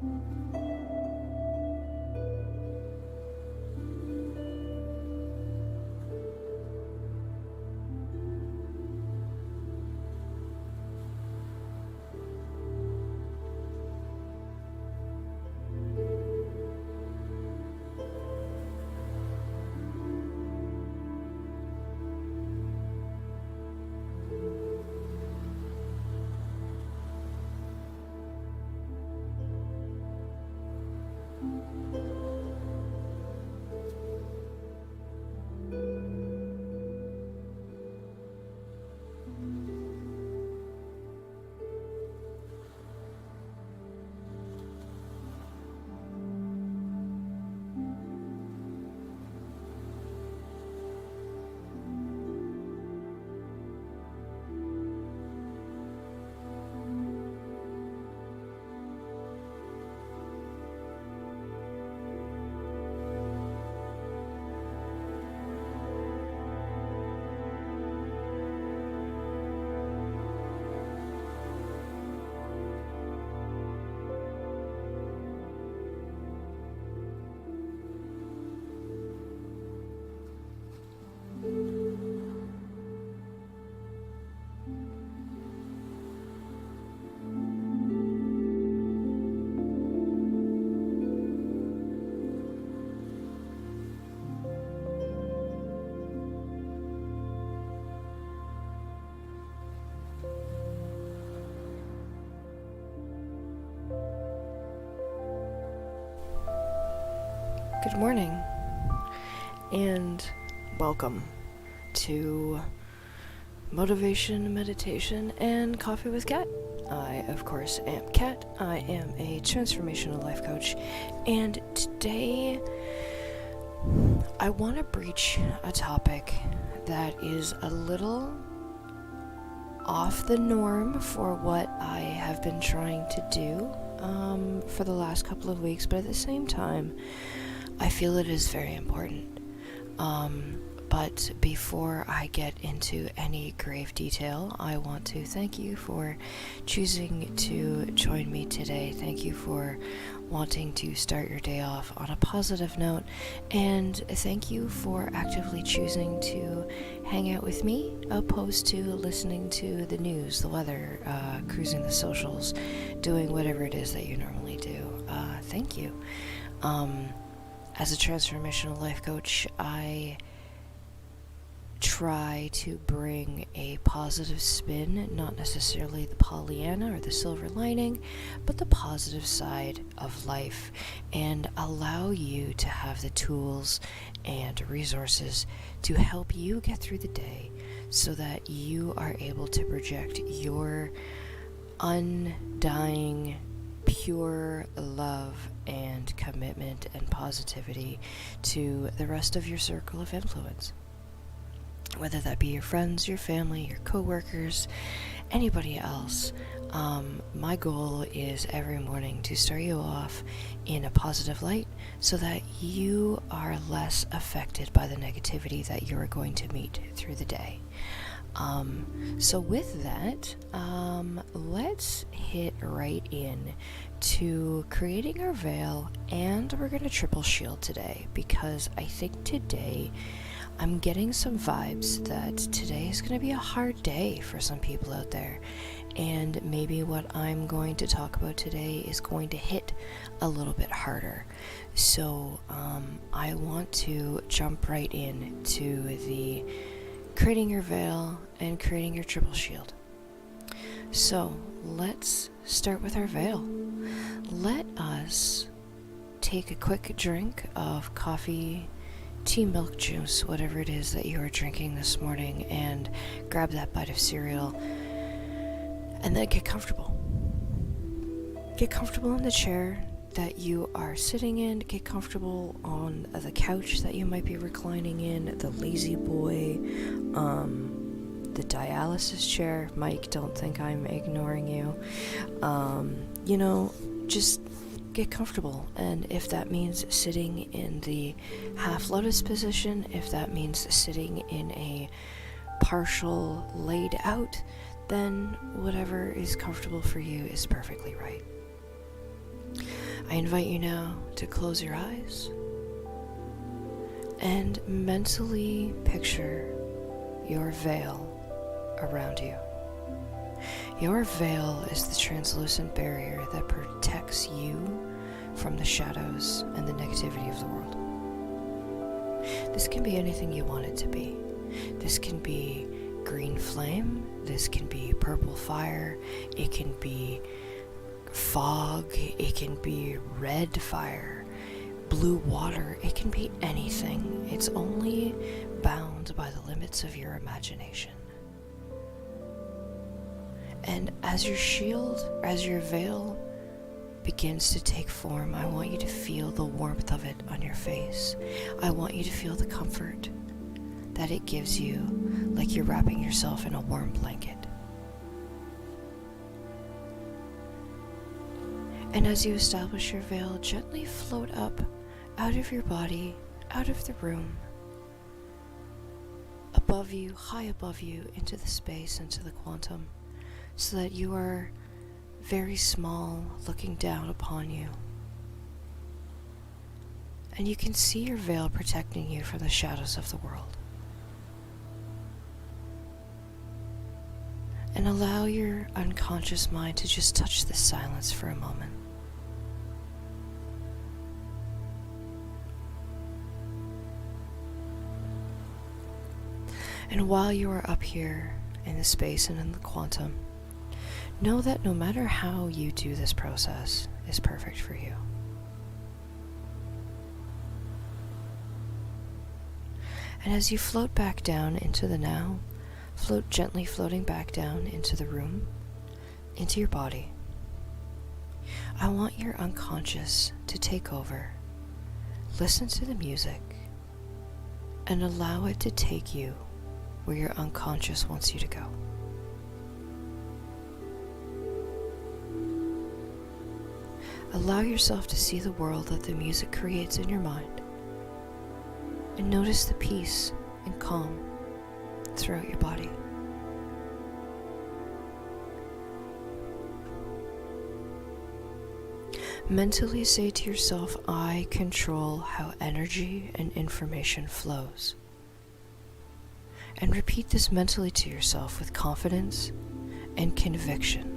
Good morning, and welcome to Motivation, Meditation, and Coffee with Kat. I, of course, am Kat. I am a transformational life coach, and today I want to breach a topic that is a little off the norm for what I have been trying to do for the last couple of weeks, but at the same time, I feel it is very important. But before I get into any grave detail, I want to thank you for choosing to join me today. Thank you for wanting to start your day off on a positive note, and thank you for actively choosing to hang out with me opposed to listening to the news, the weather, cruising the socials, doing whatever it is that you normally do. Thank you. As a transformational life coach, I try to bring a positive spin, not necessarily the Pollyanna or the silver lining, but the positive side of life, and allow you to have the tools and resources to help you get through the day so that you are able to project your undying, pure love and commitment and positivity to the rest of your circle of influence. Whether that be your friends, your family, your coworkers, anybody else. My goal is every morning to start you off in a positive light so that you are less affected by the negativity that you're going to meet through the day. So with that, let's hit right in to creating our veil, and we're going to triple shield today because I think today I'm getting some vibes that today is going to be a hard day for some people out there, and maybe what I'm going to talk about today is going to hit a little bit harder. So I want to jump right in to the creating your veil and creating your triple shield. So let's start with our veil. Let us take a quick drink of coffee, tea, milk, juice, whatever it is that you are drinking this morning, and grab that bite of cereal, and then get comfortable. Get comfortable in the chair that you are sitting in. Get comfortable on the couch that you might be reclining in, the lazy boy, the dialysis chair. Mike, don't think I'm ignoring you. Just get comfortable, and if that means sitting in the half lotus position, if that means sitting in a partial laid out, then whatever is comfortable for you is perfectly right. I invite you now to close your eyes and mentally picture your veil around you. Your veil is the translucent barrier that protects you from the shadows and the negativity of the world. This can be anything you want it to be. This can be green flame, this can be purple fire, it can be fog, it can be red fire, blue water, it can be anything. It's only bound by the limits of your imagination. And as your shield, as your veil begins to take form, I want you to feel the warmth of it on your face. I want you to feel the comfort that it gives you, like you're wrapping yourself in a warm blanket. And as you establish your veil, gently float up out of your body, out of the room, above you, high above you, into the space, into the quantum, so that you are very small, looking down upon you. And you can see your veil protecting you from the shadows of the world. And allow your unconscious mind to just touch this silence for a moment. And while you are up here in the space and in the quantum, know that no matter how you do this process is perfect for you. And as you float back down into the now, float gently floating back down into the room, into your body, I want your unconscious to take over. Listen to the music and allow it to take you where your unconscious wants you to go. Allow yourself to see the world that the music creates in your mind, and notice the peace and calm throughout your body. Mentally say to yourself, I control how energy and information flows. And repeat this mentally to yourself with confidence and conviction.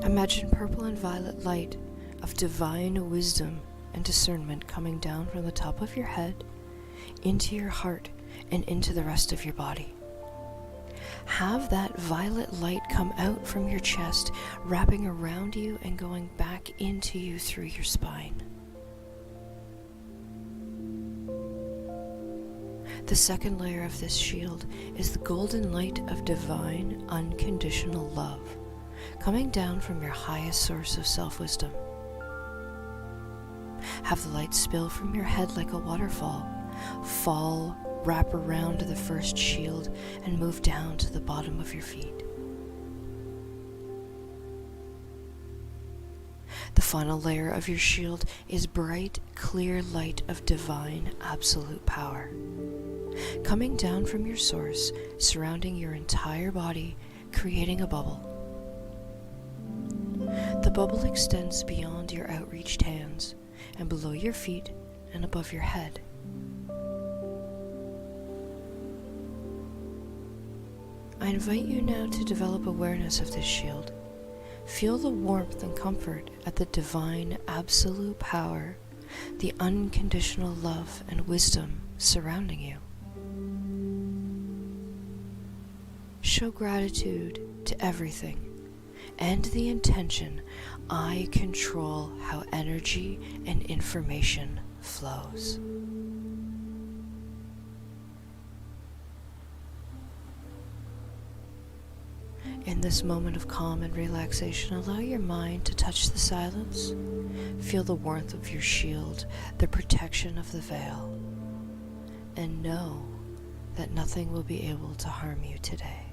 Imagine purple and violet light of divine wisdom and discernment coming down from the top of your head into your heart and into the rest of your body. Have that violet light come out from your chest, wrapping around you and going back into you through your spine. The second layer of this shield is the golden light of divine, unconditional love, coming down from your highest source of self-wisdom. Have the light spill from your head like a waterfall, fall, wrap around the first shield, and move down to the bottom of your feet. The final layer of your shield is bright, clear light of divine, absolute power, coming down from your source, surrounding your entire body, creating a bubble. The bubble extends beyond your outreached hands and below your feet and above your head. I invite you now to develop awareness of this shield. Feel the warmth and comfort at the divine, absolute power, the unconditional love and wisdom surrounding you. Show gratitude to everything and the intention, I control how energy and information flows. In this moment of calm and relaxation, allow your mind to touch the silence. Feel the warmth of your shield, the protection of the veil, and know that nothing will be able to harm you today.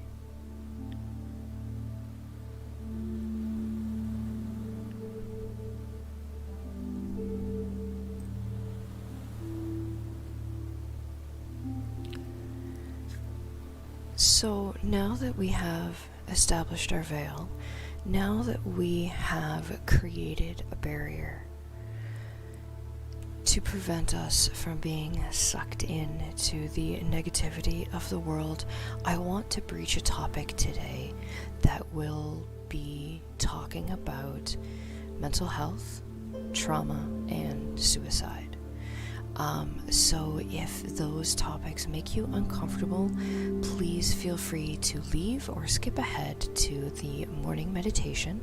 So now that we have established our veil, now that we have created a barrier to prevent us from being sucked into the negativity of the world, I want to breach a topic today that will be talking about mental health, trauma, and suicide. So if those topics make you uncomfortable, please feel free to leave or skip ahead to the morning meditation.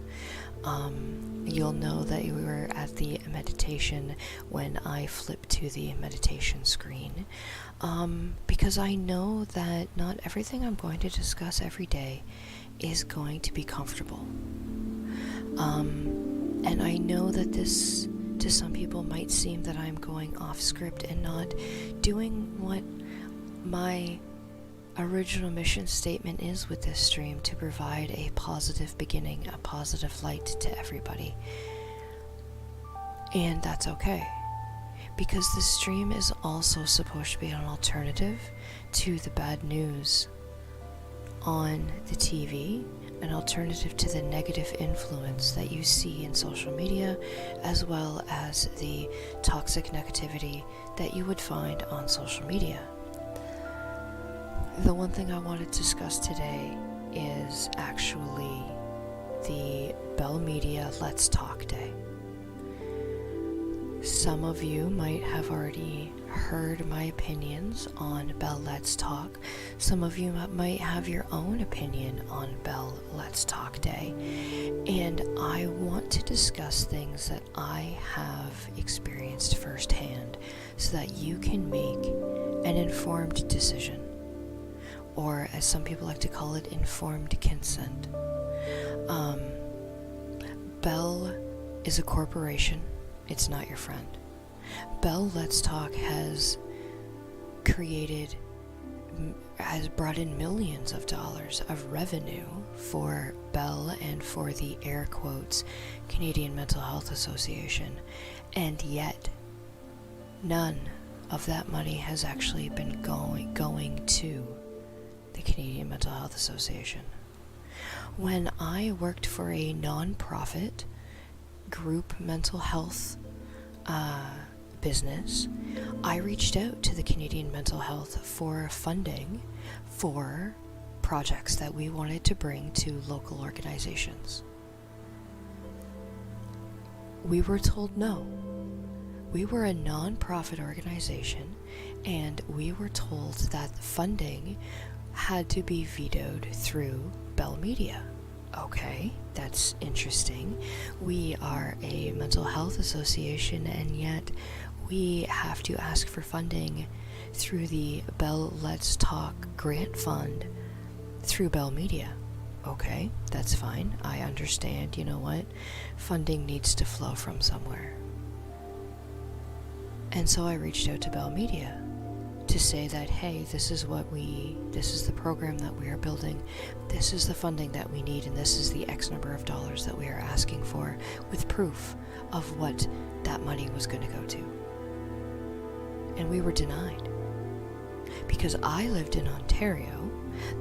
You'll know that you were at the meditation when I flip to the meditation screen, because I know that not everything I'm going to discuss every day is going to be comfortable. And I know that this, to some people, might seem that I'm going off script and not doing what my original mission statement is with this stream, to provide a positive beginning, a positive light to everybody. And that's okay, because this stream is also supposed to be an alternative to the bad news on the TV, an alternative to the negative influence that you see in social media, as well as the toxic negativity that you would find on social media. The one thing I want to discuss today is actually the Bell Media Let's Talk Day. Some of you might have already heard my opinions on Bell Let's Talk. Some of you might have your own opinion on Bell Let's Talk Day. And I want to discuss things that I have experienced firsthand so that you can make an informed decision, or as some people like to call it, informed consent. Bell is a corporation. It's not your friend. Bell Let's Talk has brought in millions of dollars of revenue for Bell and for the air quotes Canadian Mental Health Association, and yet none of that money has actually been going to the Canadian Mental Health Association. When I worked for a non-profit group mental health business, I reached out to the Canadian Mental Health for funding for projects that we wanted to bring to local organizations. We were told no. We were a non-profit organization, and we were told that the funding had to be vetoed through Bell Media. Okay, that's interesting. We are a mental health association, and yet we have to ask for funding through the Bell Let's Talk grant fund through Bell Media. Okay, that's fine. I understand. You know what? Funding needs to flow from somewhere. And so I reached out to Bell Media to say that, hey, this is the program that we are building, this is the funding that we need, and this is the X number of dollars that we are asking for, with proof of what that money was going to go to. And we were denied. Because I lived in Ontario,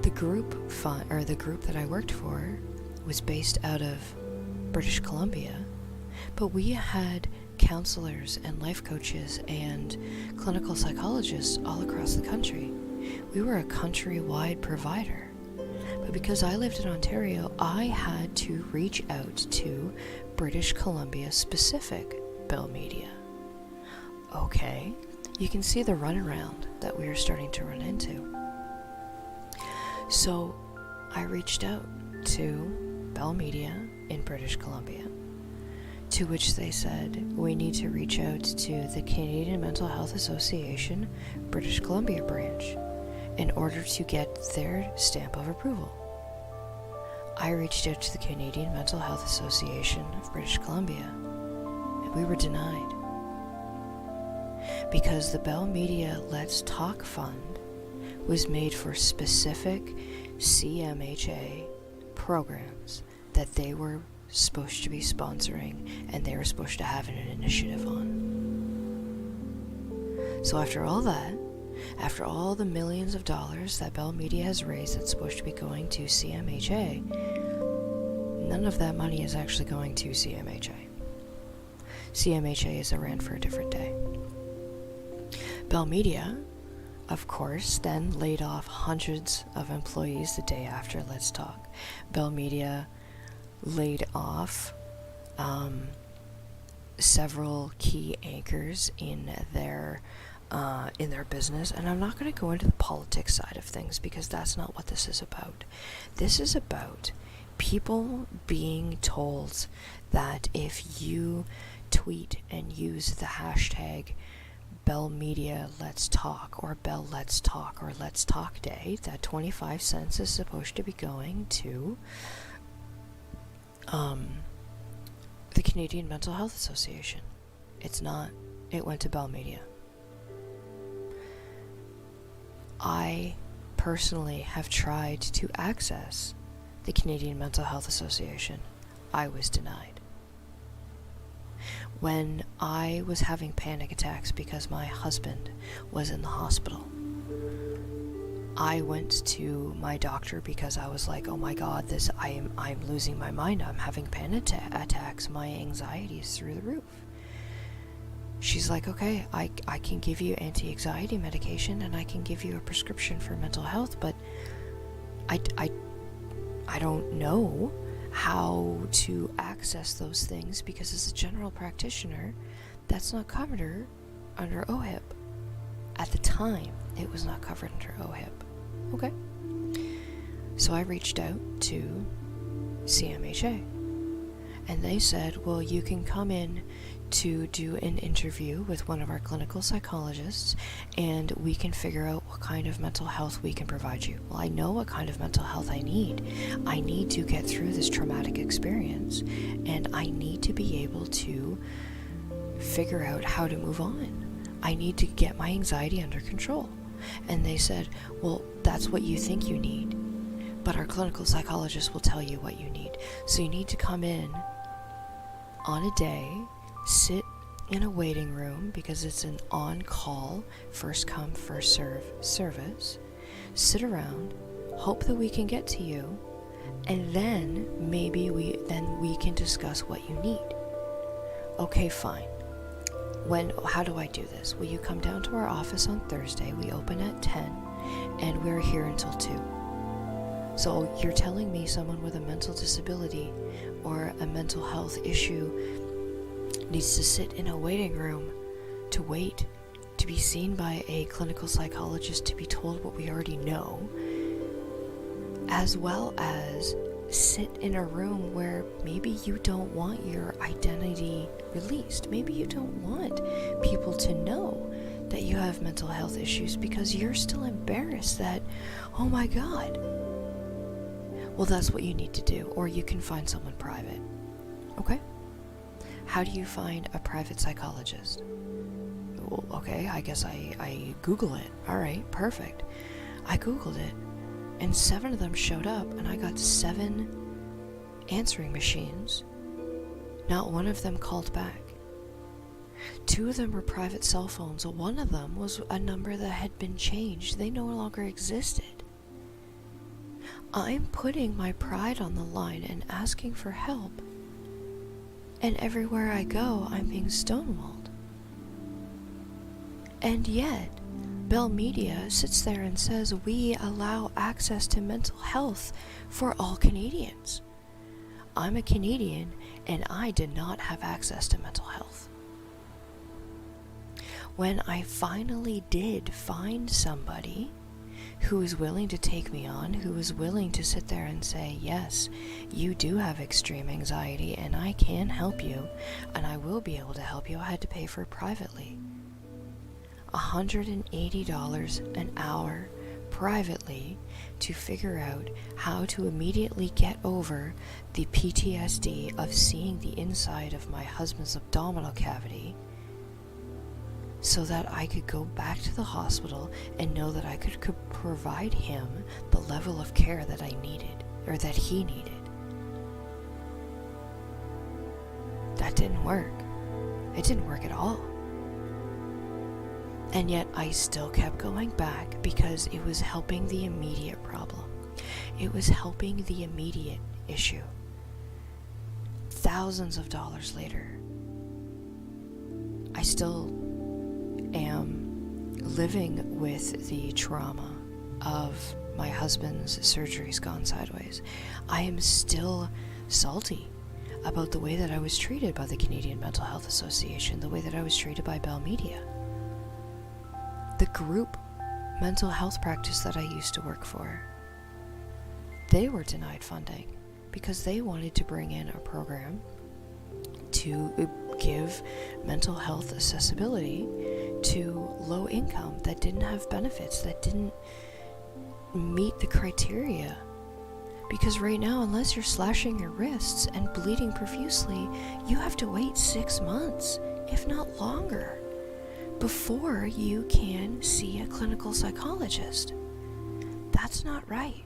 the group that I worked for was based out of British Columbia, but we had counselors and life coaches and clinical psychologists all across the country. We were a countrywide provider. But because I lived in Ontario, I had to reach out to British Columbia specific Bell Media. Okay, you can see the runaround that we are starting to run into. So I reached out to Bell Media in British Columbia, to which they said, we need to reach out to the Canadian Mental Health Association British Columbia branch in order to get their stamp of approval. I reached out to the Canadian Mental Health Association of British Columbia, and we were denied. Because the Bell Media Let's Talk Fund was made for specific CMHA programs that they were supposed to be sponsoring, and they were supposed to have an initiative on. So after all that, After all the millions of dollars that Bell Media has raised that's supposed to be going to CMHA, none of that money is actually going to CMHA. CMHA is a rant for a different day. Bell Media, of course, then laid off hundreds of employees the day after Let's Talk. Bell Media laid off several key anchors in their business, and I'm not going to go into the politics side of things because that's not what this is about. This is about people being told that if you tweet and use the hashtag Bell Media Let's Talk or Bell Let's Talk or Let's Talk Day, that 25 cents is supposed to be going to the Canadian Mental Health Association. It's not. It went to Bell Media. I personally have tried to access the Canadian Mental Health Association. I was denied. When I was having panic attacks because my husband was in the hospital, I went to my doctor because I was like, oh my god, I'm losing my mind. I'm having panic attacks. My anxiety is through the roof. She's like, okay, I can give you anti-anxiety medication and I can give you a prescription for mental health, but I don't know how to access those things because as a general practitioner, that's not covered under OHIP. At the time, it was not covered under OHIP. Okay. So I reached out to CMHA and they said, well, you can come in to do an interview with one of our clinical psychologists and we can figure out what kind of mental health we can provide you. Well, I know what kind of mental health I need. I need to get through this traumatic experience and I need to be able to figure out how to move on. I need to get my anxiety under control. And they said, well, that's what you think you need, but our clinical psychologist will tell you what you need. So you need to come in on a day, sit in a waiting room because it's an on-call, first come, first serve service, sit around, hope that we can get to you, and then maybe we can discuss what you need. Okay, fine. How do I do this? Well, you come down to our office on Thursday. We open at 10 and we're here until 2. So you're telling me someone with a mental disability or a mental health issue needs to sit in a waiting room to wait to be seen by a clinical psychologist to be told what we already know, as well as sit in a room where maybe you don't want your identity released. Maybe you don't want people to know that you have mental health issues because you're still embarrassed that, oh my god. Well, that's what you need to do, or you can find someone private. Okay? How do you find a private psychologist? Well, okay, I guess I Google it. Alright, perfect. I Googled it. And 7 of them showed up, and I got 7 answering machines. Not one of them called back. 2 of them were private cell phones. One of them was a number that had been changed. They no longer existed. I'm putting my pride on the line and asking for help. And everywhere I go, I'm being stonewalled. And yet, Bell Media sits there and says we allow access to mental health for all Canadians. I'm a Canadian and I did not have access to mental health. When I finally did find somebody who is willing to take me on, who is willing to sit there and say, yes, you do have extreme anxiety and I can help you and I will be able to help you, I had to pay for it privately. $180 an hour privately to figure out how to immediately get over the PTSD of seeing the inside of my husband's abdominal cavity so that I could go back to the hospital and know that I could provide him the level of care that I needed, or that he needed. That didn't work. It didn't work at all. And yet I still kept going back because it was helping the immediate problem. It was helping the immediate issue. Thousands of dollars later, I still am living with the trauma of my husband's surgeries gone sideways. I am still salty about the way that I was treated by the Canadian Mental Health Association, the way that I was treated by Bell Media. The group mental health practice that I used to work for, they were denied funding because they wanted to bring in a program to give mental health accessibility to low income that didn't have benefits, that didn't meet the criteria. Because right now, unless you're slashing your wrists and bleeding profusely, you have to wait 6 months, if not longer, before you can see a clinical psychologist. That's not right.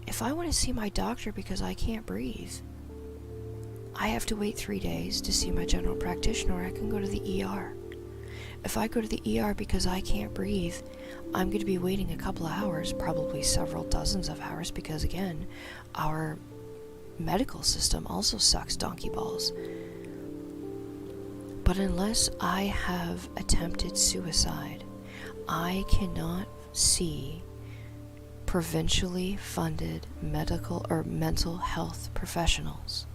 If I want to see my doctor because I can't breathe, I have to wait 3 days to see my general practitioner, or I can go to the ER. If I go to the ER because I can't breathe, I'm going to be waiting a couple of hours, probably several dozens of hours, because again, our medical system also sucks donkey balls. But unless I have attempted suicide, I cannot see provincially funded medical or mental health professionals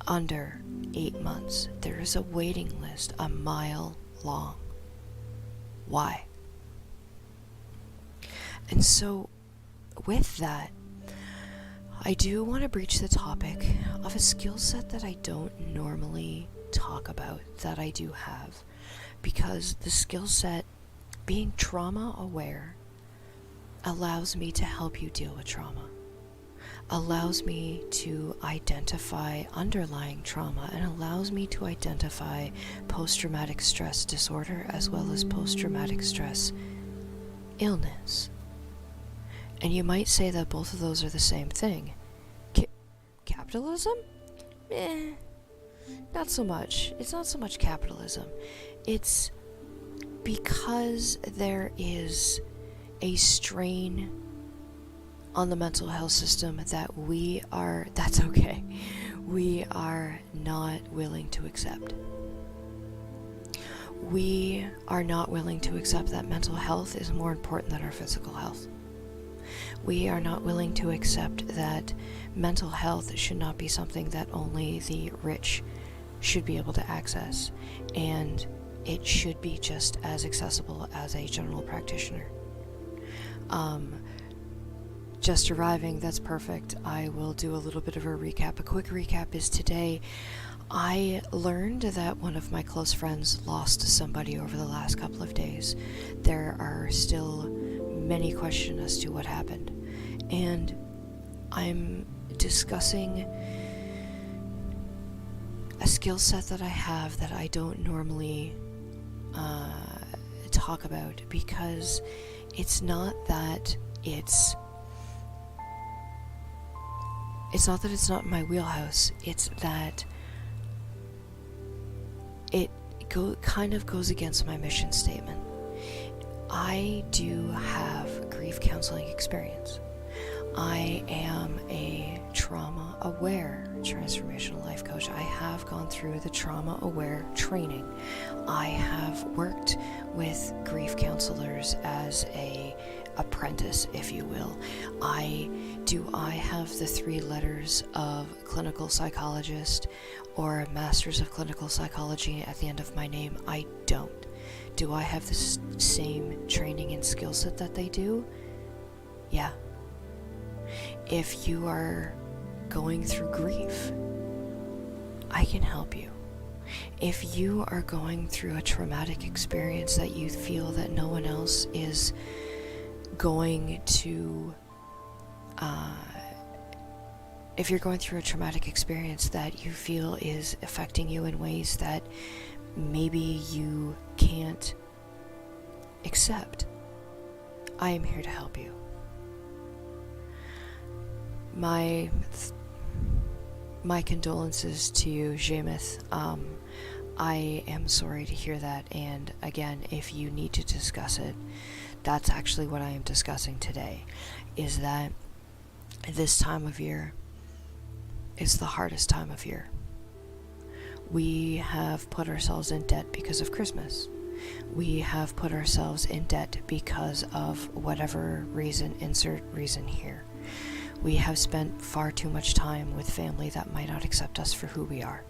under 8 months. There is a waiting list a mile long. Why? And so, with that, I do want to breach the topic of a skill set that I don't normally talk about, that I do have, because the skill set, being trauma aware, allows me to help you deal with trauma, allows me to identify underlying trauma, and allows me to identify post-traumatic stress disorder as well as post-traumatic stress illness. And you might say that both of those are the same thing. Capitalism? Not so much. It's not so much capitalism. It's because there is a strain on the mental health system that that's okay, we are not willing to accept. We are not willing to accept that mental health is more important than our physical health. We are not willing to accept that mental health should not be something that only the rich should be able to access, and it should be just as accessible as a general practitioner. Just arriving, that's perfect. I will do a little bit of a recap. A quick recap is today I learned that one of my close friends lost somebody over the last couple of days. There are still many questions as to what happened, and I'm discussing a skill set that I have that I don't normally talk about, because it's not that it's not in my wheelhouse. It's that it kind of goes against my mission statement. I do have grief counseling experience. I am a trauma-aware transformational life coach. I have gone through the trauma-aware training. I have worked with grief counselors as a apprentice, if you will. I have the 3 letters of clinical psychologist or a master's of clinical psychology at the end of my name? I don't. Do I have the same training and skill set that they do? Yeah. If you are going through grief, I can help you. If you are going through a traumatic experience that you feel that no one else is going to, if you're going through a traumatic experience that you feel is affecting you in ways that maybe you can't accept, I am here to help you. My condolences to you, Jameth. I am sorry to hear that, and again, if you need to discuss it, that's actually what I am discussing today, is that this time of year is the hardest time of year. We have put ourselves in debt because of Christmas. We have put ourselves in debt because of whatever reason, insert reason here. We have spent far too much time with family that might not accept us for who we are.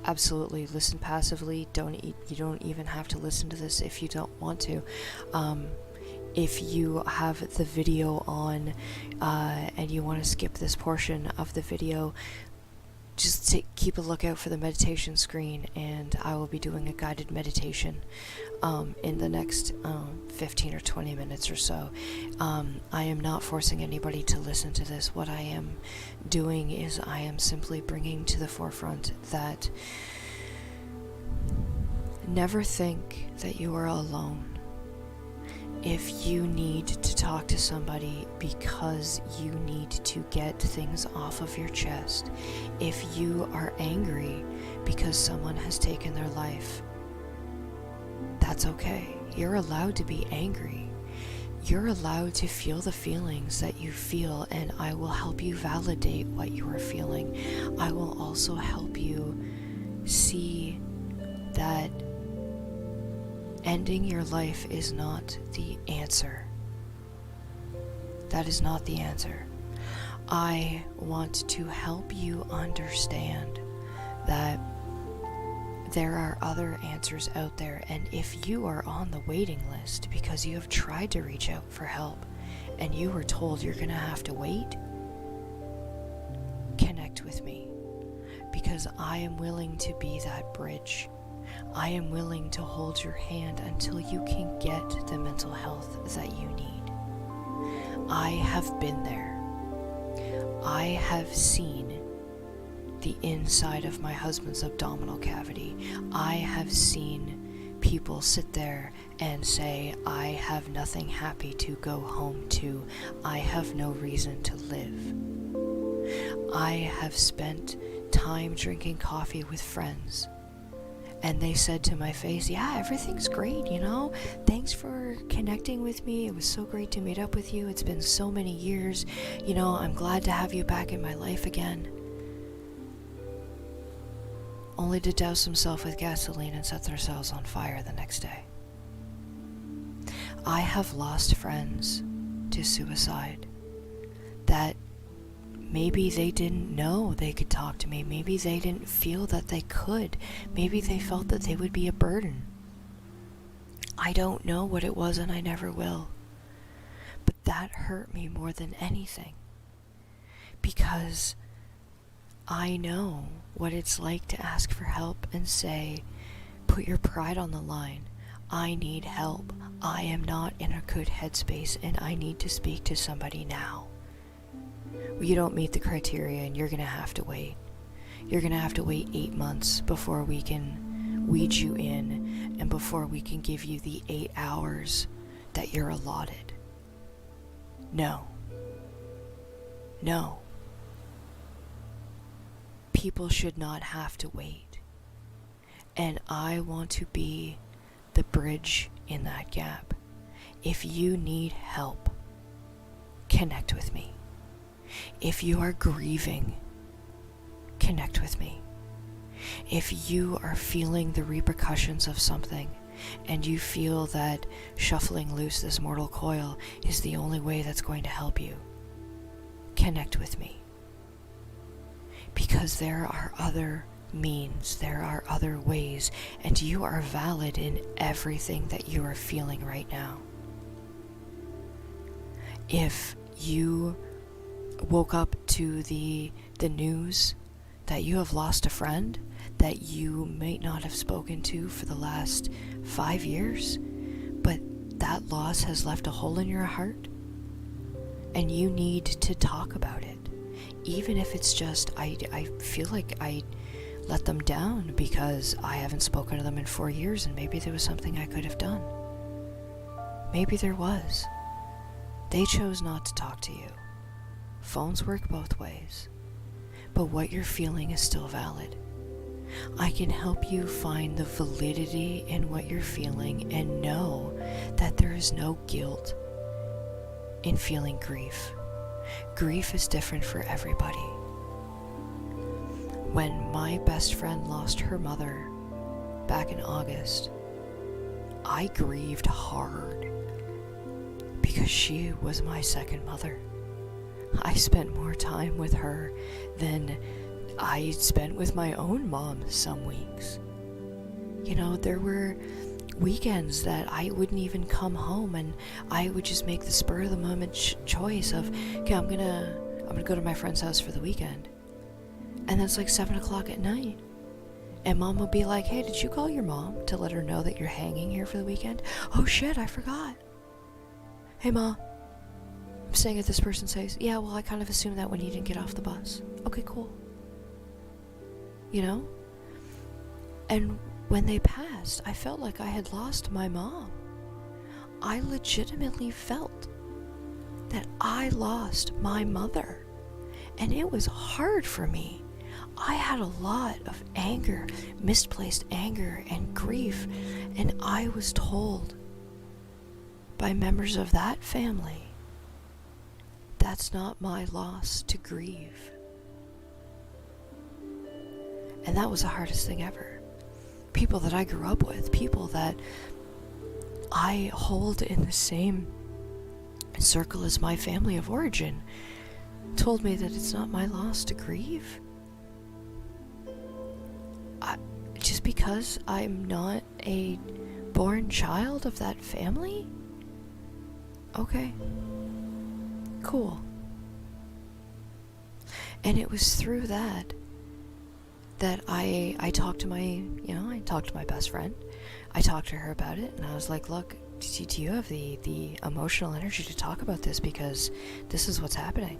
Absolutely, listen passively. You don't even have to listen to this if you don't want to. If you have the video on and you want to skip this portion of the video, just keep a lookout for the meditation screen, and I will be doing a guided meditation in the next 15 or 20 minutes or so. I am not forcing anybody to listen to this. What I am doing is I am simply bringing to the forefront that never think that you are alone. If you need to talk to somebody because you need to get things off of your chest, if you are angry because someone has taken their life, that's okay. You're allowed to be angry. You're allowed to feel the feelings that you feel, and I will help you validate what you are feeling. I will also help you see that ending your life is not the answer. That is not the answer. I want to help you understand that there are other answers out there, and if you are on the waiting list because you have tried to reach out for help and you were told you're gonna have to wait, connect with me, because I am willing to be that bridge. I am willing to hold your hand until you can get the mental health that you need. I have been there. I have seen the inside of my husband's abdominal cavity. I have seen people sit there and say, I have nothing happy to go home to. I have no reason to live. I have spent time drinking coffee with friends, and they said to my face, yeah, everything's great, Thanks for connecting with me. It was so great to meet up with you. It's been so many years. I'm glad to have you back in my life again. Only to douse themselves with gasoline and set themselves on fire the next day. I have lost friends to suicide that maybe they didn't know they could talk to me. Maybe they didn't feel that they could. Maybe they felt that they would be a burden. I don't know what it was, and I never will. But that hurt me more than anything, because I know what it's like to ask for help and say, put your pride on the line. I need help. I am not in a good headspace, and I need to speak to somebody now. You don't meet the criteria, and you're going to have to wait. You're going to have to wait 8 months before we can weed you in and before we can give you the 8 hours that you're allotted. No. No. People should not have to wait. And I want to be the bridge in that gap. If you need help, connect with me. If you are grieving, connect with me. If you are feeling the repercussions of something and you feel that shuffling loose this mortal coil is the only way that's going to help you, connect with me. Because there are other means, there are other ways, and you are valid in everything that you are feeling right now. If you woke up to the news that you have lost a friend that you may not have spoken to for the last 5 years, but that loss has left a hole in your heart, and you need to talk about it. Even if it's just, I feel like I let them down because I haven't spoken to them in 4 years, and maybe there was something I could have done. Maybe there was. They chose not to talk to you. Phones work both ways. But what you're feeling is still valid. I can help you find the validity in what you're feeling and know that there is no guilt in feeling grief. Grief is different for everybody. When my best friend lost her mother back in August, I grieved hard because she was my second mother. I spent more time with her than I spent with my own mom some weeks. You know, there were weekends that I wouldn't even come home, and I would just make the spur of the moment choice of, okay, I'm gonna go to my friend's house for the weekend. And that's like 7 o'clock at night. And mom would be like, hey, did you call your mom to let her know that you're hanging here for the weekend? Oh shit, I forgot. Hey ma, I'm staying at this person's house. Yeah, well, I kind of assumed that when you didn't get off the bus. Okay, cool. You know? And when they passed, I felt like I had lost my mom. I legitimately felt that I lost my mother. And it was hard for me. I had a lot of anger, misplaced anger and grief, and I was told by members of that family, that's not my loss to grieve. And that was the hardest thing ever. People that I grew up with, people that I hold in the same circle as my family of origin, told me that it's not my loss to grieve. Just because I'm not a born child of that family? Okay. Cool. And it was through that I talked to I talked to my best friend. I talked to her about it, and I was like, look, do you have the emotional energy to talk about this, because this is what's happening.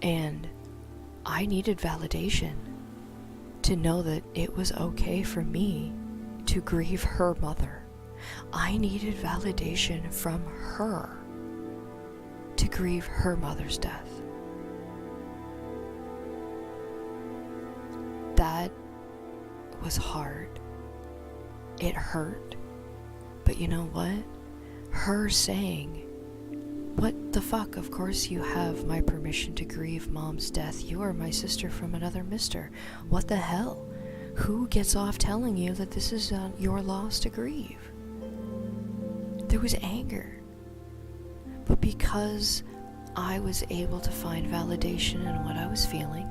And I needed validation to know that it was okay for me to grieve her mother. I needed validation from her to grieve her mother's death. That was hard. It hurt. But you know what? Her saying, what the fuck, of course you have my permission to grieve mom's death. You are my sister from another mister. What the hell? Who gets off telling you that this is your loss to grieve? There was anger. But because I was able to find validation in what I was feeling,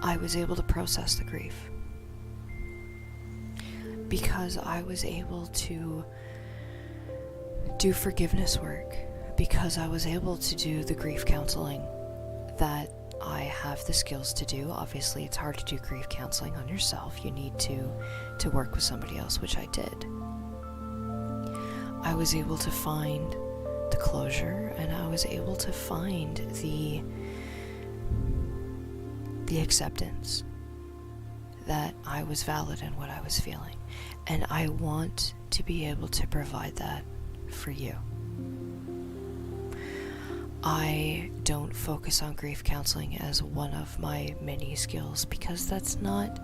I was able to process the grief. Because I was able to do forgiveness work, because I was able to do the grief counseling that I have the skills to do. Obviously, it's hard to do grief counseling on yourself. You need to work with somebody else, which I did. I was able to find the closure, and I was able to find the acceptance that I was valid in what I was feeling. And I want to be able to provide that for you. I don't focus on grief counseling as one of my many skills, because that's not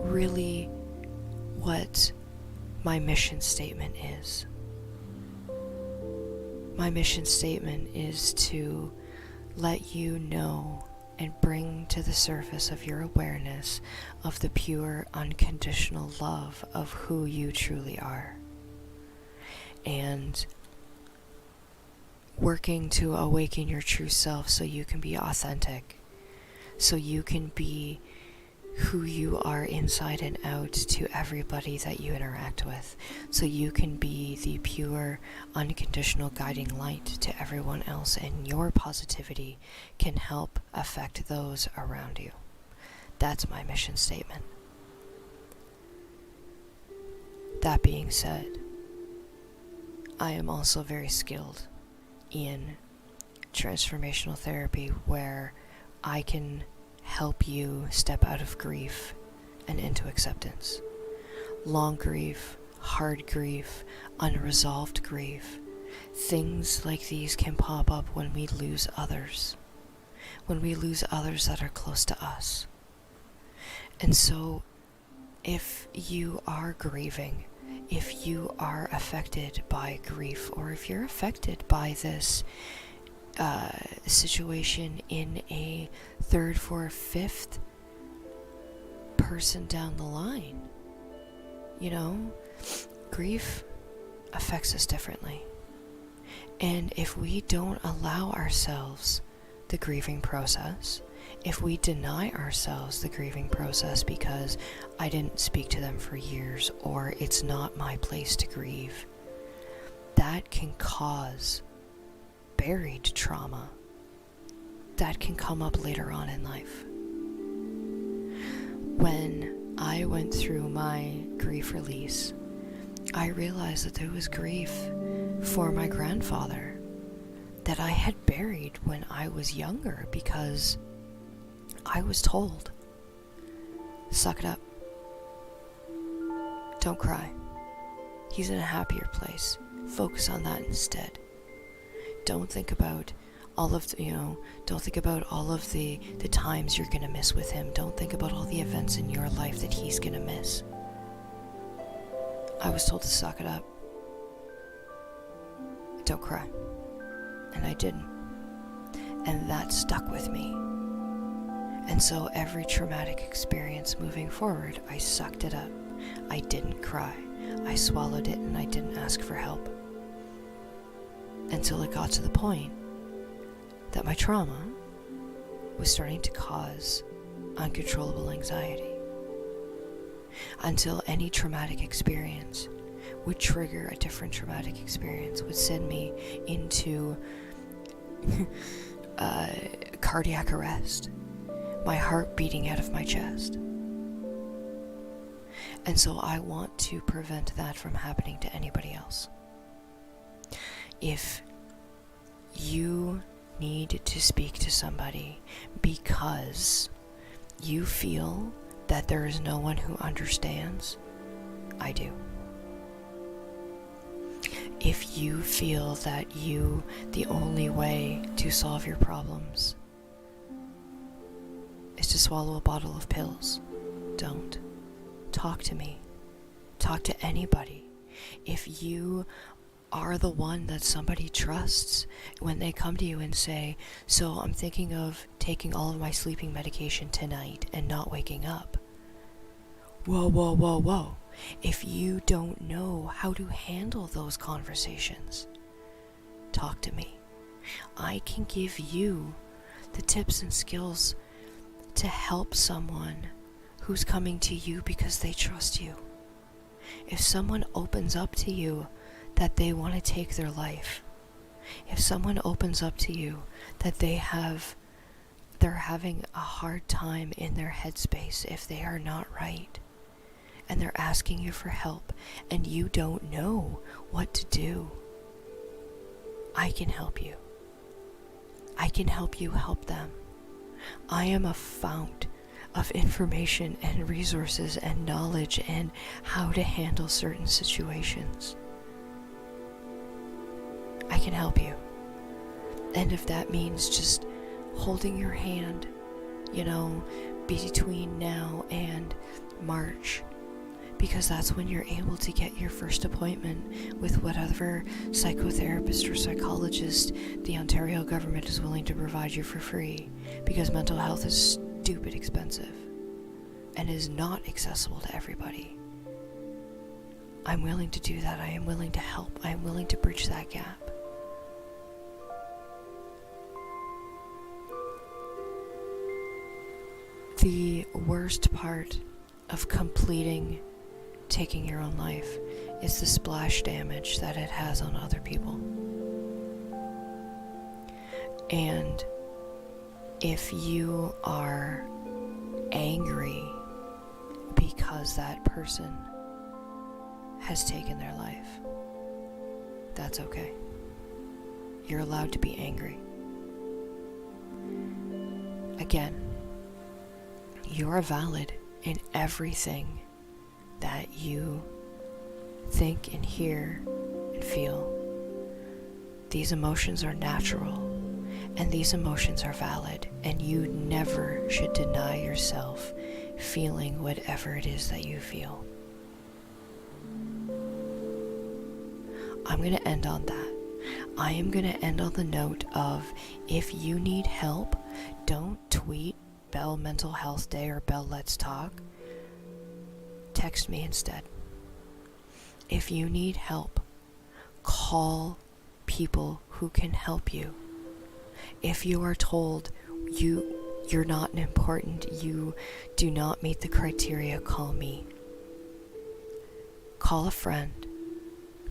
really what my mission statement is. My mission statement is to let you know and bring to the surface of your awareness of the pure, unconditional love of who you truly are. And working to awaken your true self so you can be authentic, so you can be who you are inside and out to everybody that you interact with, so you can be the pure, unconditional guiding light to everyone else, and your positivity can help affect those around you. That's my mission statement. That being said, I am also very skilled in transformational therapy, where I can help you step out of grief and into acceptance. Long grief, hard grief, unresolved grief. Things like these can pop up when we lose others. When we lose others that are close to us. And so, if you are grieving, if you are affected by grief, or if you're affected by this situation in a third, fourth, fifth person down the line, grief affects us differently. And if we don't allow ourselves the grieving process, if we deny ourselves the grieving process because I didn't speak to them for years, or it's not my place to grieve, that can cause buried trauma that can come up later on in life. When I went through my grief release, I realized that there was grief for my grandfather that I had buried when I was younger because I was told, suck it up, don't cry, he's in a happier place, focus on that instead. Don't think about all of the, don't think about all of the times you're gonna miss with him. Don't think about all the events in your life that he's gonna miss. I was told to suck it up, don't cry, and I didn't, and that stuck with me. And so every traumatic experience moving forward, I sucked it up. I didn't cry. I swallowed it, and I didn't ask for help. Until it got to the point that my trauma was starting to cause uncontrollable anxiety. Until any traumatic experience would trigger a different traumatic experience, would send me into cardiac arrest, my heart beating out of my chest. And so I want to prevent that from happening to anybody else. If you need to speak to somebody because you feel that there is no one who understands, I do. If you feel that the only way to solve your problems is to swallow a bottle of pills, don't. Talk to me. Talk to anybody. If you are the one that somebody trusts when they come to you and say, so I'm thinking of taking all of my sleeping medication tonight and not waking up. Whoa. If you don't know how to handle those conversations, talk to me. I can give you the tips and skills to help someone who's coming to you because they trust you. If someone opens up to you that they want to take their life, if someone opens up to you that they're having a hard time in their headspace, if they are not right, and they're asking you for help and you don't know what to do, I can help you. I can help you help them. I am a fount of information and resources and knowledge and how to handle certain situations. I can help you. And if that means just holding your hand, between now and March, because that's when you're able to get your first appointment with whatever psychotherapist or psychologist the Ontario government is willing to provide you for free, because mental health is stupid expensive and is not accessible to everybody. I'm willing to do that. I am willing to help. I am willing to bridge that gap. The worst part of completing taking your own life is the splash damage that it has on other people. And if you are angry because that person has taken their life, that's okay. You're allowed to be angry. Again, you're valid in everything that you think and hear and feel. These emotions are natural, and these emotions are valid, and you never should deny yourself feeling whatever it is that you feel. I'm going to end on that. I am going to end on the note of, if you need help, don't tweet Bell Mental Health Day or Bell Let's Talk. Text me instead. If you need help, call people who can help you. If you are told you're not important, you do not meet the criteria, call me. Call a friend.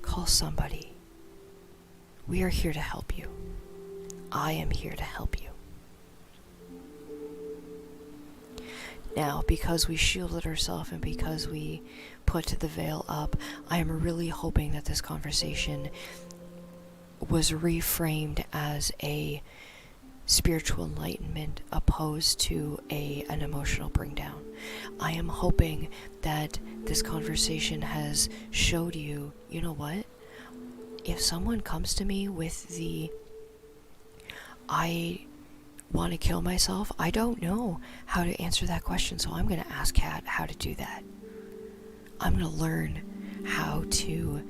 Call somebody. We are here to help you. I am here to help you. Now, because we shielded ourselves and because we put the veil up, I am really hoping that this conversation was reframed as a spiritual enlightenment opposed to an emotional bring down. I am hoping that this conversation has showed you, you know what? If someone comes to me with I want to kill myself, I don't know how to answer that question, so I'm going to ask Kat how to do that. I'm going to learn how to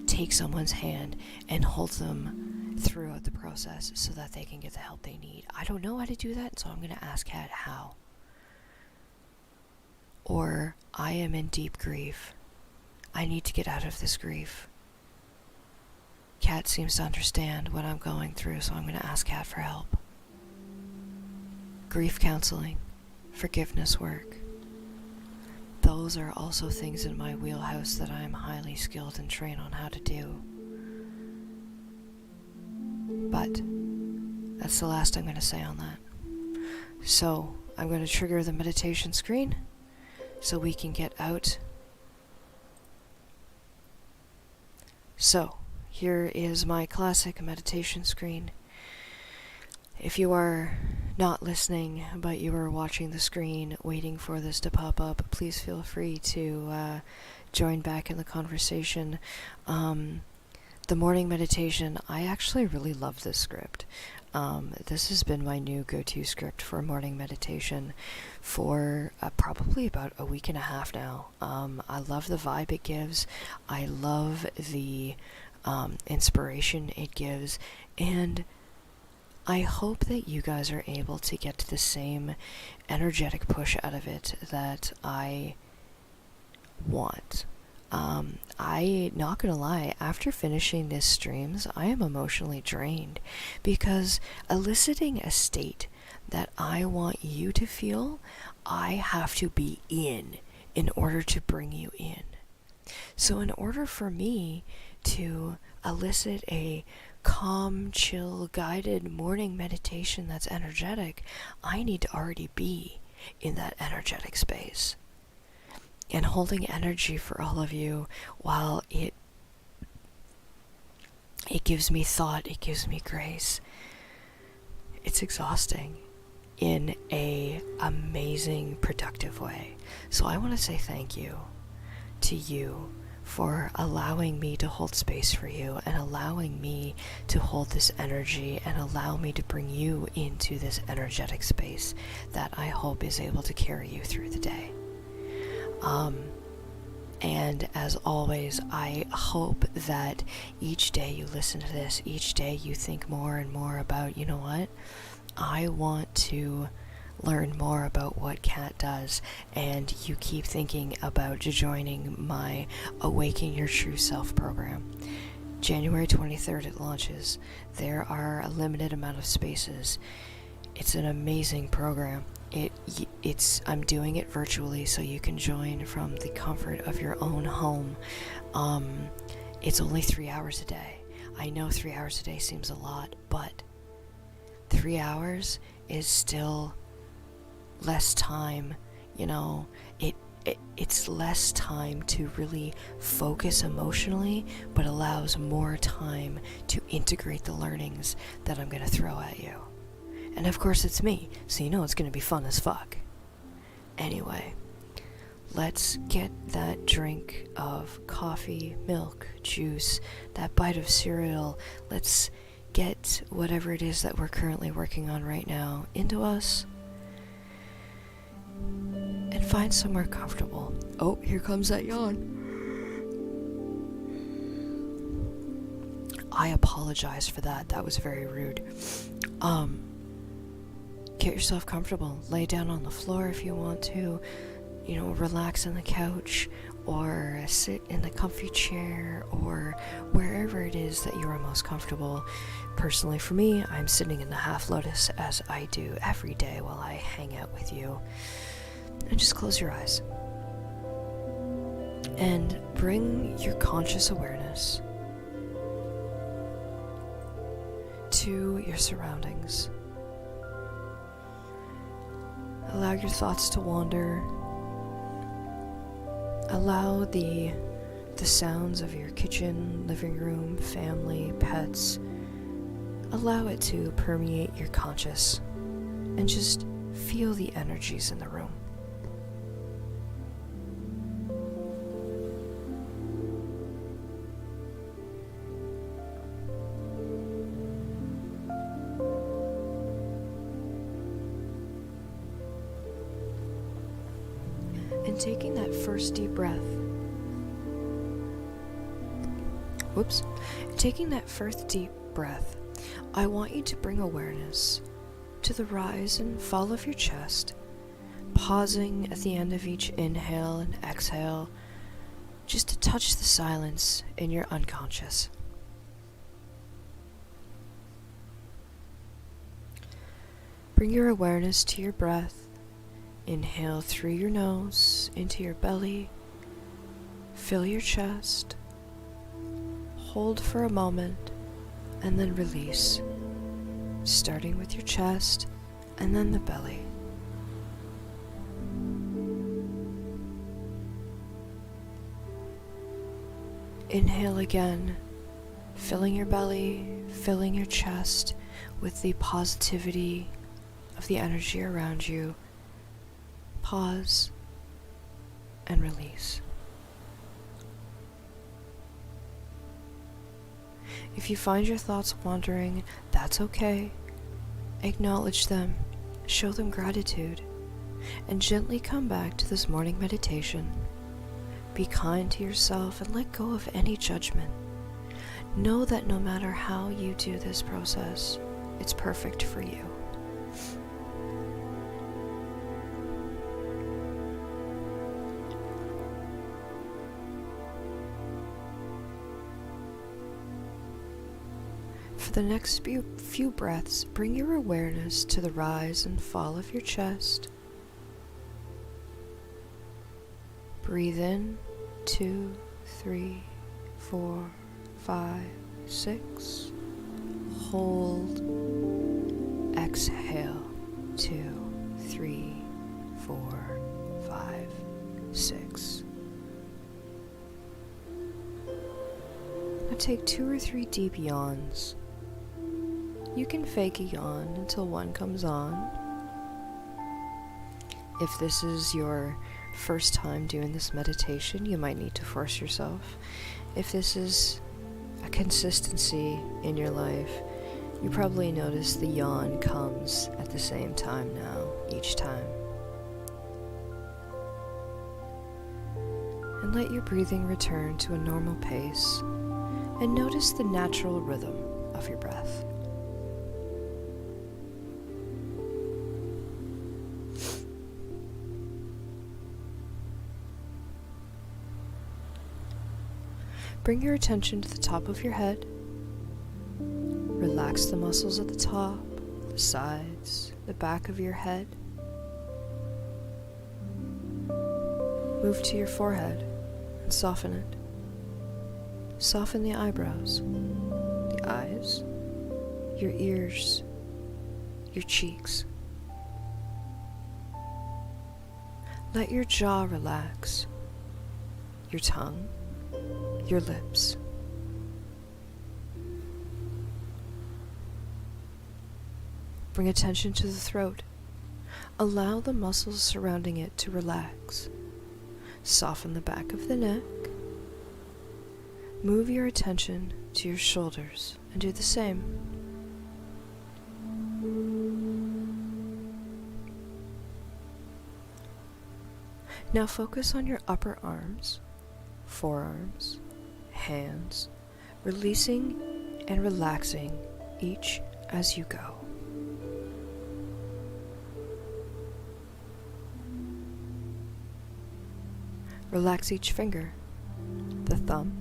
take someone's hand and hold them throughout the process so that they can get the help they need. I don't know how to do that, so I'm going to ask Kat how. Or, I am in deep grief. I need to get out of this grief. Kat seems to understand what I'm going through, so I'm going to ask Kat for help. Grief counseling, forgiveness work. Those are also things in my wheelhouse that I am highly skilled and trained on how to do. But that's the last I'm going to say on that. So I'm going to trigger the meditation screen so we can get out. So here is my classic meditation screen. If you are not listening, but you are watching the screen, waiting for this to pop up, please feel free to join back in the conversation. The morning meditation, I actually really love this script. This has been my new go-to script for morning meditation for probably about a week and a half now. I love the vibe it gives. I love the inspiration it gives, and I hope that you guys are able to get the same energetic push out of it that I want. Not gonna lie, after finishing this streams, I am emotionally drained because eliciting a state that I want you to feel, I have to be in order to bring you in. So in order for me to elicit a calm, chill, guided morning meditation that's energetic, I need to already be in that energetic space. And holding energy for all of you, while it gives me thought, it gives me grace, it's exhausting in a amazing, productive way. So I want to say thank you to you for allowing me to hold space for you and allowing me to hold this energy and allow me to bring you into this energetic space that I hope is able to carry you through the day. And as always, I hope that each day you listen to this, each day you think more and more about, you know what, I want to learn more about what Kat does, and you keep thinking about joining my Awaken Your True Self program. January 23rd it launches. There are a limited amount of spaces. It's an amazing program. I'm doing it virtually, so you can join from the comfort of your own home. It's only 3 hours a day. I know 3 hours a day seems a lot, but 3 hours is still less time. You know, it's less time to really focus emotionally, but allows more time to integrate the learnings that I'm going to throw at you. And of course it's me, so you know it's going to be fun as fuck. Anyway, let's get that drink of coffee, milk, juice, that bite of cereal. Let's get whatever it is that we're currently working on right now into us. Find somewhere comfortable. Oh, here comes that yawn. I apologize for that. That was very rude. Get yourself comfortable. Lay down on the floor if you want to. Relax on the couch, or sit in the comfy chair, or wherever it is that you are most comfortable. Personally, for me, I'm sitting in the half lotus, as I do every day while I hang out with you. And just close your eyes. And bring your conscious awareness to your surroundings. Allow your thoughts to wander. Allow the sounds of your kitchen, living room, family, pets, allow it to permeate your conscious, and just feel the energies in the room. And taking that first deep breath, I want you to bring awareness to the rise and fall of your chest, pausing at the end of each inhale and exhale, just to touch the silence in your unconscious. Bring your awareness to your breath. Inhale through your nose into your belly. Fill your chest. Hold for a moment and then release, starting with your chest and then the belly. Inhale again, filling your belly, filling your chest with the positivity of the energy around you. Pause and release. If you find your thoughts wandering, that's okay. Acknowledge them, show them gratitude, and gently come back to this morning meditation. Be kind to yourself and let go of any judgment. Know that no matter how you do this process, it's perfect for you. For the next few breaths, bring your awareness to the rise and fall of your chest. Breathe in, 2, 3, 4, 5, 6. Hold. Exhale, 2, 3, 4, 5, 6. Now take 2 or 3 deep yawns. You can fake a yawn until one comes on. If this is your first time doing this meditation, you might need to force yourself. If this is a consistency in your life, you probably notice the yawn comes at the same time now, each time. And let your breathing return to a normal pace, and notice the natural rhythm of your breath. Bring your attention to the top of your head. Relax the muscles at the top, the sides, the back of your head. Move to your forehead and soften it. Soften the eyebrows, the eyes, your ears, your cheeks. Let your jaw relax, your tongue, your lips. Bring attention to the throat. Allow the muscles surrounding it to relax. Soften the back of the neck. Move your attention to your shoulders and do the same. Now focus on your upper arms, forearms, hands, releasing and relaxing each as you go. Relax each finger, the thumb,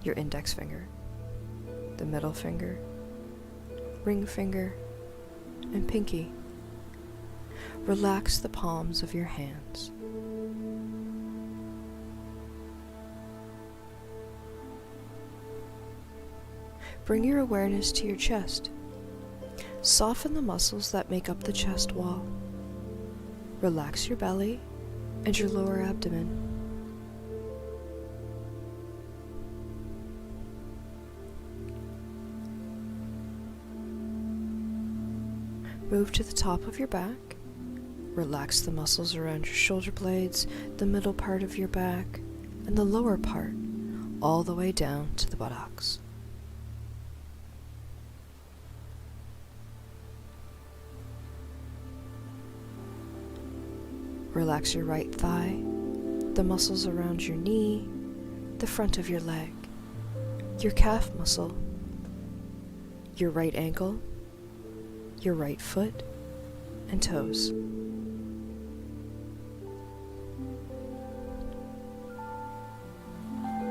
your index finger, the middle finger, ring finger, and pinky. Relax the palms of your hands. Bring your awareness to your chest. Soften the muscles that make up the chest wall. Relax your belly and your lower abdomen. Move to the top of your back. Relax the muscles around your shoulder blades, the middle part of your back, and the lower part, all the way down to the buttocks. Relax your right thigh, the muscles around your knee, the front of your leg, your calf muscle, your right ankle, your right foot, and toes.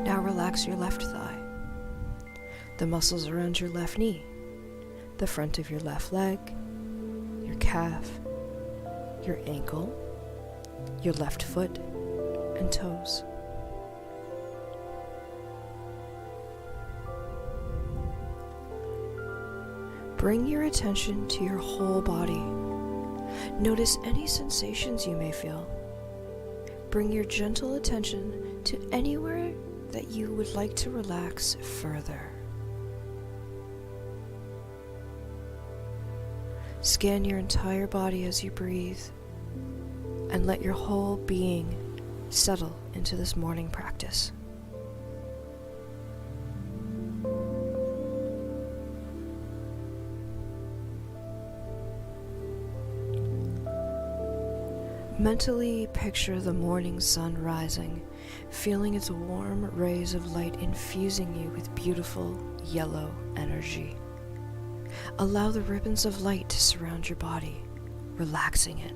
Now relax your left thigh, the muscles around your left knee, the front of your left leg, your calf, your ankle, your left foot, and toes. Bring your attention to your whole body. Notice any sensations you may feel. Bring your gentle attention to anywhere that you would like to relax further. Scan your entire body as you breathe, and let your whole being settle into this morning practice. Mentally picture the morning sun rising, feeling its warm rays of light infusing you with beautiful yellow energy. Allow the ribbons of light to surround your body, relaxing it.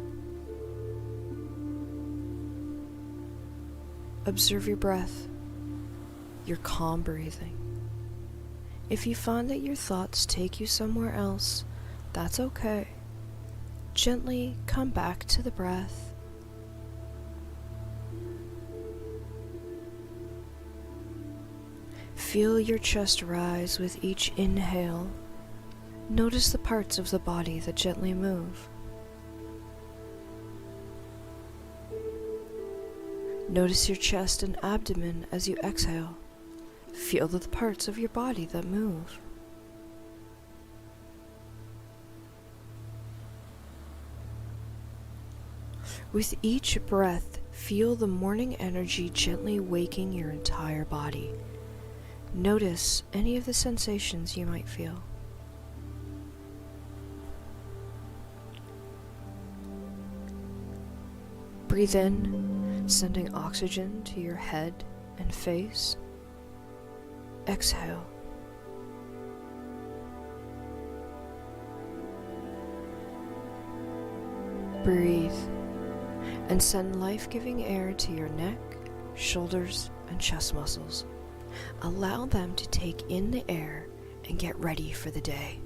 Observe your breath, your calm breathing. If you find that your thoughts take you somewhere else, that's okay. Gently come back to the breath. Feel your chest rise with each inhale. Notice the parts of the body that gently move. Notice your chest and abdomen as you exhale. Feel the parts of your body that move. With each breath, feel the morning energy gently waking your entire body. Notice any of the sensations you might feel. Breathe in, sending oxygen to your head and face. Exhale. Breathe and send life-giving air to your neck, shoulders, and chest muscles. Allow them to take in the air and get ready for the day.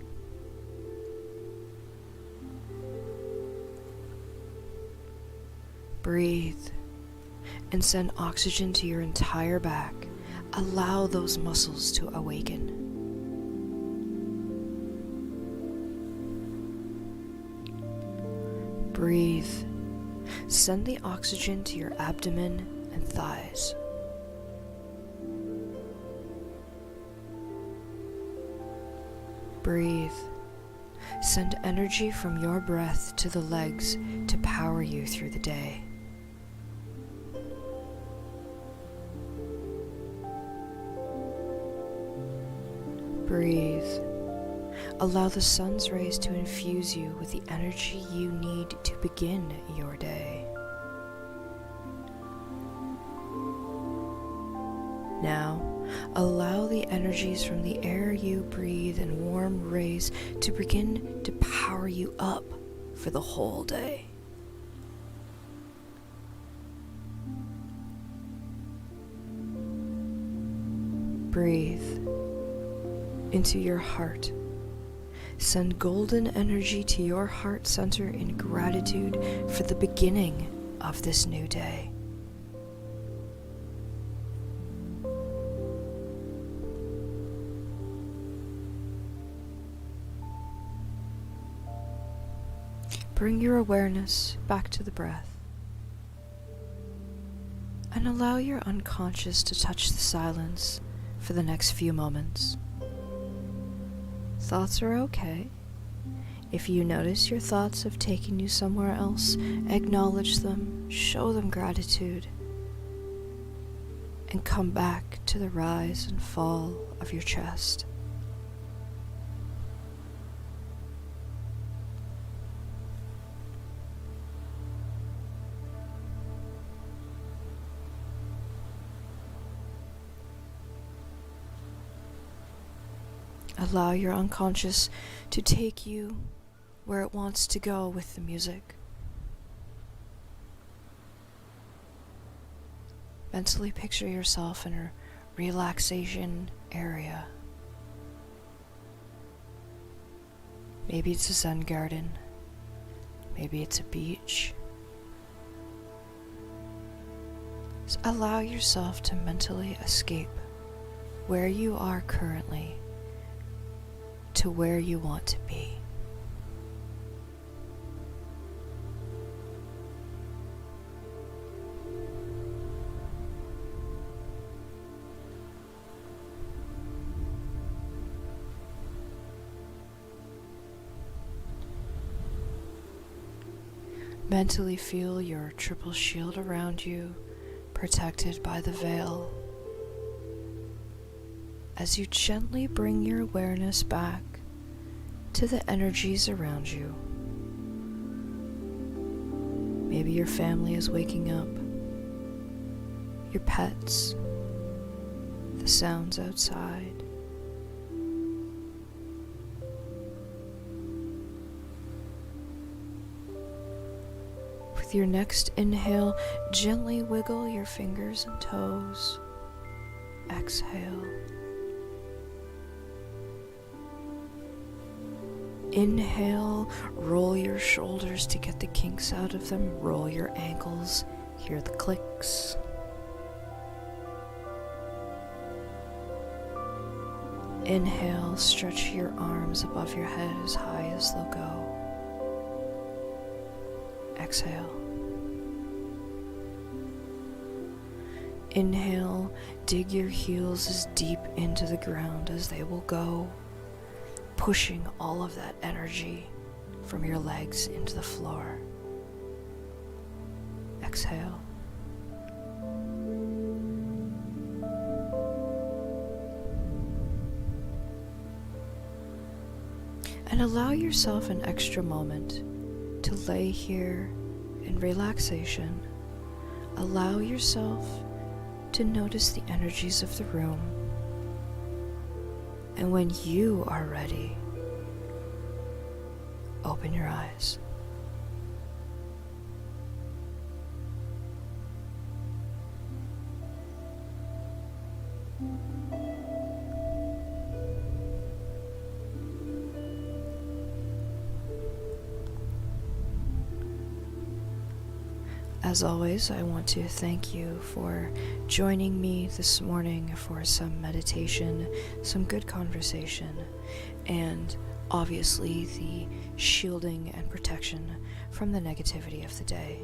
Breathe and send oxygen to your entire back. Allow those muscles to awaken. Breathe. Send the oxygen to your abdomen and thighs. Breathe. Send energy from your breath to the legs to power you through the day. Breathe. Allow the sun's rays to infuse you with the energy you need to begin your day. Now, allow the energies from the air you breathe and warm rays to begin to power you up for the whole day. Breathe into your heart. Send golden energy to your heart center in gratitude for the beginning of this new day. Bring your awareness back to the breath and allow your unconscious to touch the silence for the next few moments. Thoughts are okay. If you notice your thoughts have taken you somewhere else, acknowledge them, show them gratitude, and come back to the rise and fall of your chest. Allow your unconscious to take you where it wants to go with the music. Mentally picture yourself in a relaxation area. Maybe it's a Zen garden. Maybe it's a beach. So allow yourself to mentally escape where you are currently to where you want to be. Mentally feel your triple shield around you, protected by the veil. As you gently bring your awareness back to the energies around you. Maybe your family is waking up, your pets, the sounds outside. With your next inhale, gently wiggle your fingers and toes. Exhale. Inhale, roll your shoulders to get the kinks out of them. Roll your ankles, hear the clicks. Inhale, stretch your arms above your head as high as they'll go. Exhale. Inhale, dig your heels as deep into the ground as they will go, pushing all of that energy from your legs into the floor. Exhale. And allow yourself an extra moment to lay here in relaxation. Allow yourself to notice the energies of the room. And when you are ready, open your eyes. As always, I want to thank you for joining me this morning for some meditation, some good conversation, and obviously the shielding and protection from the negativity of the day.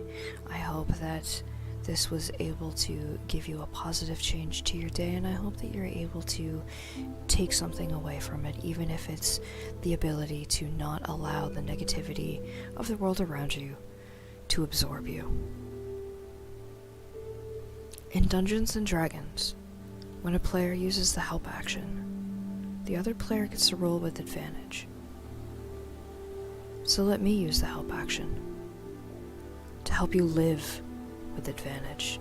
I hope that this was able to give you a positive change to your day, and I hope that you're able to take something away from it, even if it's the ability to not allow the negativity of the world around you to absorb you. In Dungeons & Dragons, when a player uses the help action, the other player gets to roll with advantage. So let me use the help action to help you live with advantage.